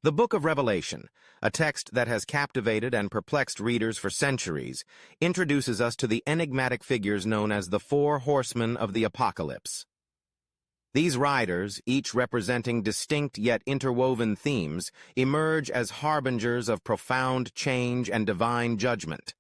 The Book of Revelation, a text that has captivated and perplexed readers for centuries, introduces us to the enigmatic figures known as the Four Horsemen of the Apocalypse. These riders, each representing distinct yet interwoven themes, emerge as harbingers of profound change and divine judgment.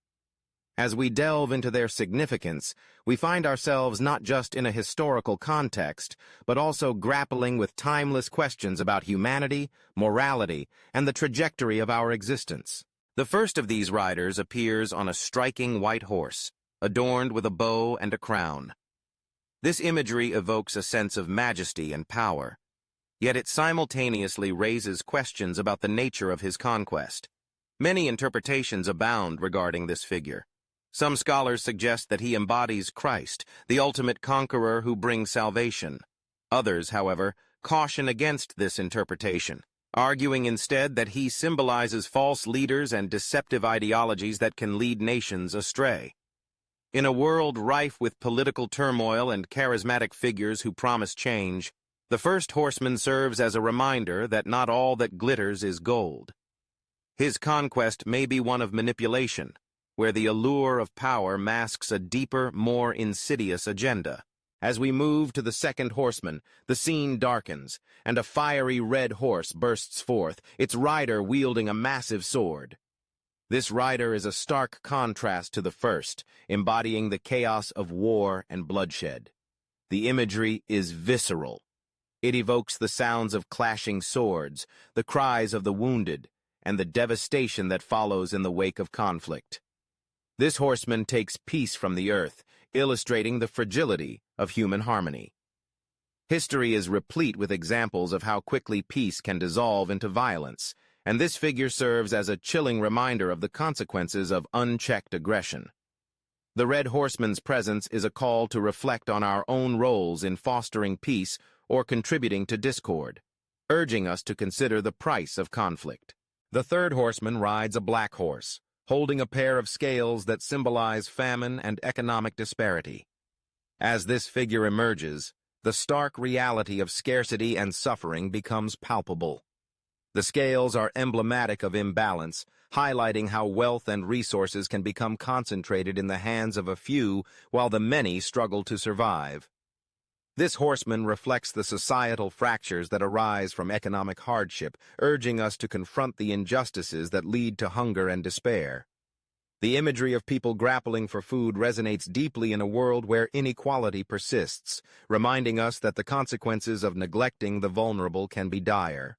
As we delve into their significance, we find ourselves not just in a historical context, but also grappling with timeless questions about humanity, morality, and the trajectory of our existence. The first of these riders appears on a striking white horse, adorned with a bow and a crown. This imagery evokes a sense of majesty and power, yet it simultaneously raises questions about the nature of his conquest. Many interpretations abound regarding this figure. Some scholars suggest that he embodies Christ, the ultimate conqueror who brings salvation. Others, however, caution against this interpretation, arguing instead that he symbolizes false leaders and deceptive ideologies that can lead nations astray. In a world rife with political turmoil and charismatic figures who promise change, the first horseman serves as a reminder that not all that glitters is gold. His conquest may be one of manipulation, where the allure of power masks a deeper, more insidious agenda. As we move to the second horseman, the scene darkens, and a fiery red horse bursts forth, its rider wielding a massive sword. This rider is a stark contrast to the first, embodying the chaos of war and bloodshed. The imagery is visceral. It evokes the sounds of clashing swords, the cries of the wounded, and the devastation that follows in the wake of conflict. This horseman takes peace from the earth, illustrating the fragility of human harmony. History is replete with examples of how quickly peace can dissolve into violence, and this figure serves as a chilling reminder of the consequences of unchecked aggression. The Red Horseman's presence is a call to reflect on our own roles in fostering peace or contributing to discord, urging us to consider the price of conflict. The third horseman rides a black horse, holding a pair of scales that symbolize famine and economic disparity. As this figure emerges, the stark reality of scarcity and suffering becomes palpable. The scales are emblematic of imbalance, highlighting how wealth and resources can become concentrated in the hands of a few while the many struggle to survive. This horseman reflects the societal fractures that arise from economic hardship, urging us to confront the injustices that lead to hunger and despair. The imagery of people grappling for food resonates deeply in a world where inequality persists, reminding us that the consequences of neglecting the vulnerable can be dire.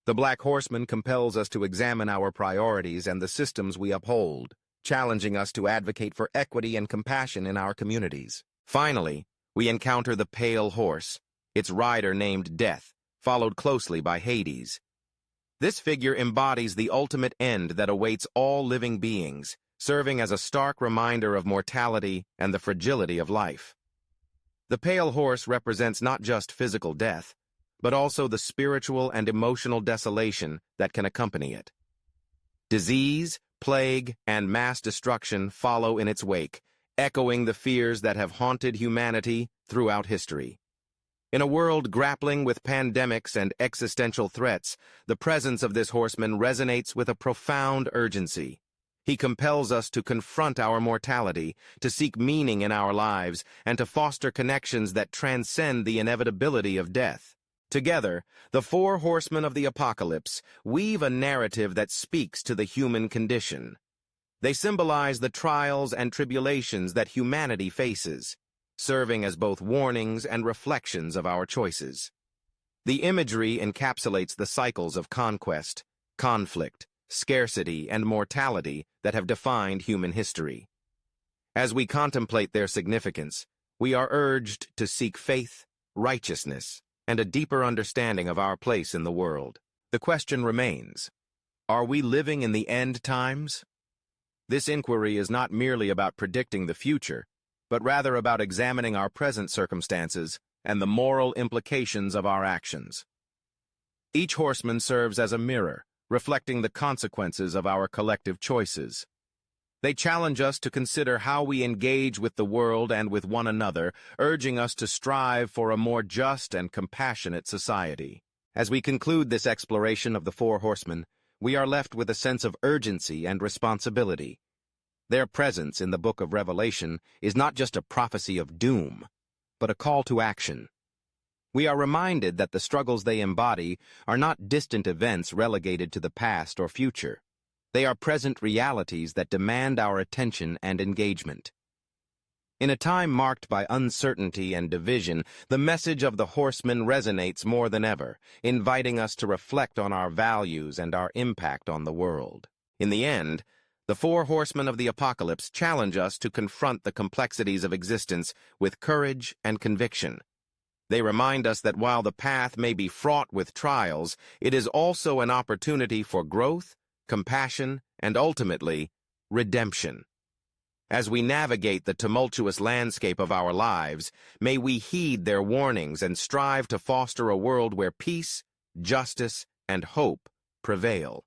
The Black Horseman compels us to examine our priorities and the systems we uphold, challenging us to advocate for equity and compassion in our communities. Finally, we encounter the Pale Horse, its rider named Death, followed closely by Hades. This figure embodies the ultimate end that awaits all living beings, serving as a stark reminder of mortality and the fragility of life. The Pale Horse represents not just physical death, but also the spiritual and emotional desolation that can accompany it. Disease, plague, and mass destruction follow in its wake, echoing the fears that have haunted humanity throughout history. In a world grappling with pandemics and existential threats, the presence of this horseman resonates with a profound urgency. He compels us to confront our mortality, to seek meaning in our lives, and to foster connections that transcend the inevitability of death. Together, the Four Horsemen of the Apocalypse weave a narrative that speaks to the human condition. They symbolize the trials and tribulations that humanity faces, serving as both warnings and reflections of our choices. The imagery encapsulates the cycles of conquest, conflict, scarcity, and mortality that have defined human history. As we contemplate their significance, we are urged to seek faith, righteousness, and a deeper understanding of our place in the world. The question remains, are we living in the end times? This inquiry is not merely about predicting the future, but rather about examining our present circumstances and the moral implications of our actions. Each horseman serves as a mirror, reflecting the consequences of our collective choices. They challenge us to consider how we engage with the world and with one another, urging us to strive for a more just and compassionate society. As we conclude this exploration of the Four Horsemen, we are left with a sense of urgency and responsibility. Their presence in the book of Revelation is not just a prophecy of doom, but a call to action. We are reminded that the struggles they embody are not distant events relegated to the past or future. They are present realities that demand our attention and engagement. In a time marked by uncertainty and division, the message of the horsemen resonates more than ever, inviting us to reflect on our values and our impact on the world. In the end, the Four Horsemen of the Apocalypse challenge us to confront the complexities of existence with courage and conviction. They remind us that while the path may be fraught with trials, it is also an opportunity for growth, compassion, and ultimately, redemption. As we navigate the tumultuous landscape of our lives, may we heed their warnings and strive to foster a world where peace, justice, and hope prevail.